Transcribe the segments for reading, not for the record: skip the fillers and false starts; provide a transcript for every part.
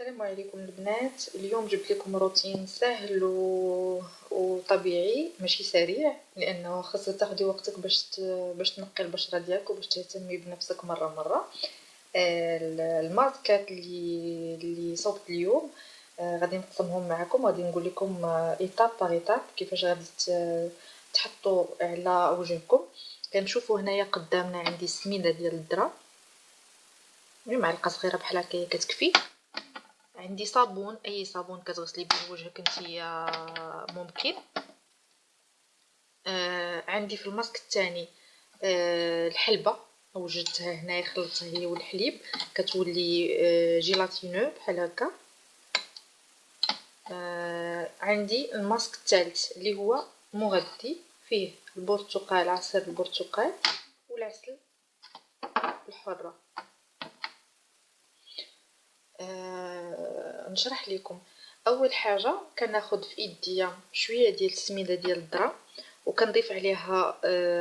السلام عليكم البنات. اليوم جبت لكم روتين سهل وطبيعي، ماشي سريع، لانه خاص تاخدي وقتك باش تنقي البشره ديالك وباش تهتمي بنفسك مره. الماسكات اللي صوبت اليوم غادي نقسمهم معكم، غادي نقول لكم ايتاب باغ ايتاب كيفاش غادي تحطوا على وجهكم. كنشوفوا هنايا قدامنا عندي السميده ديال الذره، معلقه صغيره بحال هكا كتكفي. عندي صابون، اي صابون كتغسلي به وجهك نتيا ممكن. عندي في الماسك الثاني الحلبه، وجدتها هنايا خلطتها هي والحليب كتولي جيلاتينو بحال هكا. عندي الماسك الثالث اللي هو مغذي، فيه البرتقال، عصير البرتقال والعسل الحره. نشرح لكم. اول حاجه كناخذ في يديا شويه ديال السميده ديال الذره، وكنضيف عليها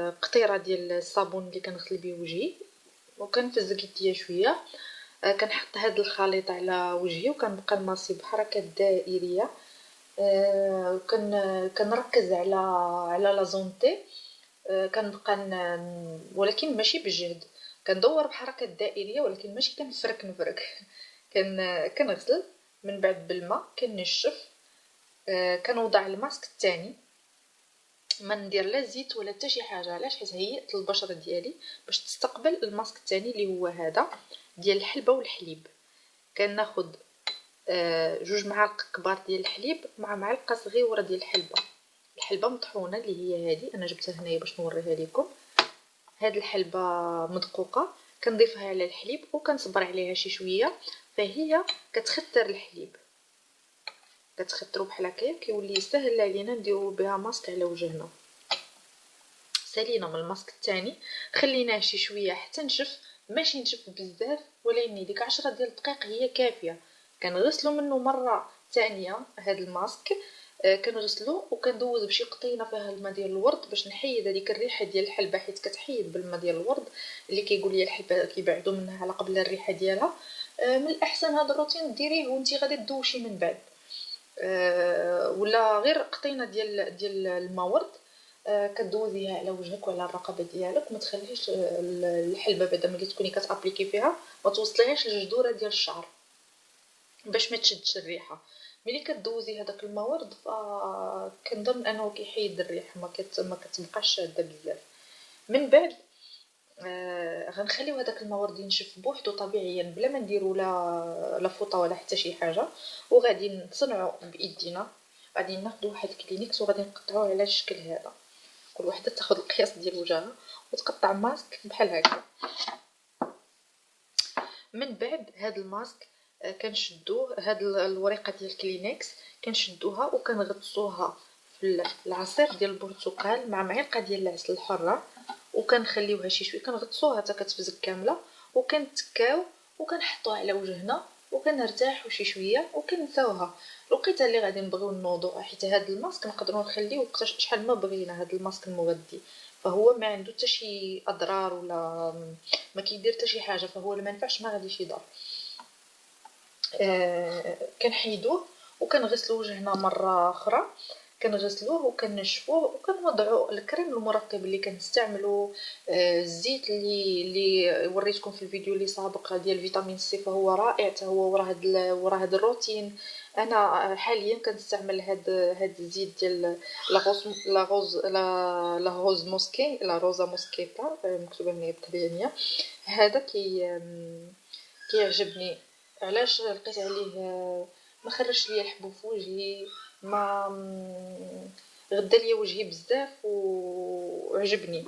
قطيره ديال الصابون اللي كنغسل به وجهي، وكنفزق يديا شويه. كنحط هذا الخليط على وجهي وكنبقى نماسي بحركات دائريه. كنركز على لا زونتي، كنبقى ولكن ماشي بجهد، كندور بحركات دائريه ولكن ماشي كنفرك. كنغسل من بعد بالماء، كنشف. كنوضع الماسك الثاني، ما ندير لا زيت ولا حتى شي حاجه. علاش؟ حيت هيئت البشره ديالي باش تستقبل الماسك الثاني اللي هو هذا ديال الحلبه والحليب. كناخذ 2 معالق كبار ديال الحليب مع معلقه صغيره ديال الحلبه مطحونه، اللي هي هذه انا جبتها هنايا باش نوريها لكم. هاد الحلبه مدقوقه كنضيفها على الحليب وكنصبر عليها شي شويه، فهي كتختر الحليب، كتخترو بحال هكايا، كيولي سهل علينا نديرو بها ماسك على وجهنا. سالينا من الماسك الثاني، خليناه شي شويه حتى نشف، ماشي نشف بزاف ولكن ديك 10 ديال الدقائق هي كافيه. كنغسلو منه مره ثانيه هاد الماسك، كنغسلو وكندوز بشي قطينه فيها الماء ديال الورد باش نحيد هذيك الريحه ديال الحلبه، حيت كتحيد بالماء ديال الورد اللي كيقول لي الحلبه كيبعدوا منها على قبل الريحه ديالها. من الاحسن هذا الروتين ديريه وانتي غادي تدوشي من بعد، ولا غير قطينه ديال الماء ورد كدوزيها على وجهك وعلى الرقبه ديالك. ما تخليش الحلبه بعدا ملي تكوني كتابليكي فيها ما توصليهاش للجذوره ديال الشعر باش ما تشدش الريحه. ملي كدوزي هذاك الماء ورد فكنظن انه كيحيد الريحه، ما كتبقاش شاده بزاف. من بعد غنخليو هذاك الماء ورد ينشف بوحدو طبيعيا بلا ما نديرو لا فوطه ولا حتى شي حاجه، وغادي نصنعو بايدينا. غادي ناخذ واحد كلينكس وغادي نقطعوه على الشكل هذا، كل وحده تاخذ القياس ديال وجهها وتقطع ماسك بحال هكا. من بعد هاد الماسك كنشدوه، هاد الورقه ديال كلينكس كنشدوها وكنغطسوها في العصير ديال البرتقال مع معلقه ديال العسل الحره، وكنخليوها شي شويه، كنغطسوها حتى كتفزك كامله، وكنتكاو وكنحطوها على وجهنا وكنرتاحوا شي شويه وكنساوها. الوقيته اللي غادي نبغيو نوضوا، حيت هذا الماسك نقدروا نخليوه شحال ما بغينا. هذا الماسك المغذي فهو ما عنده حتى شي اضرار ولا ما كيدير حتى شي حاجه، فهو ما ينفعش ما غاديش يضر. كنحيدوه وكنغسلوا وجهنا مره اخرى، كنغسلوه وكنشفوه وكنوضعوا الكريم المرطب اللي كنستعملوا. الزيت اللي وريتكم في الفيديو اللي سابق ديال فيتامين سي فهو رائع حتى هو ورا هذا الروتين. انا حاليا كنستعمل هاد الزيت ديال لا روز موسكي، لا روزا موسكيتا مكتوبه هنا بالطليانيه. هذا كيعجبني. علاش؟ لقيت عليه ما خرجش ليا الحبوب في وجهي، ما غدا ليا وجهي بزاف وعجبني.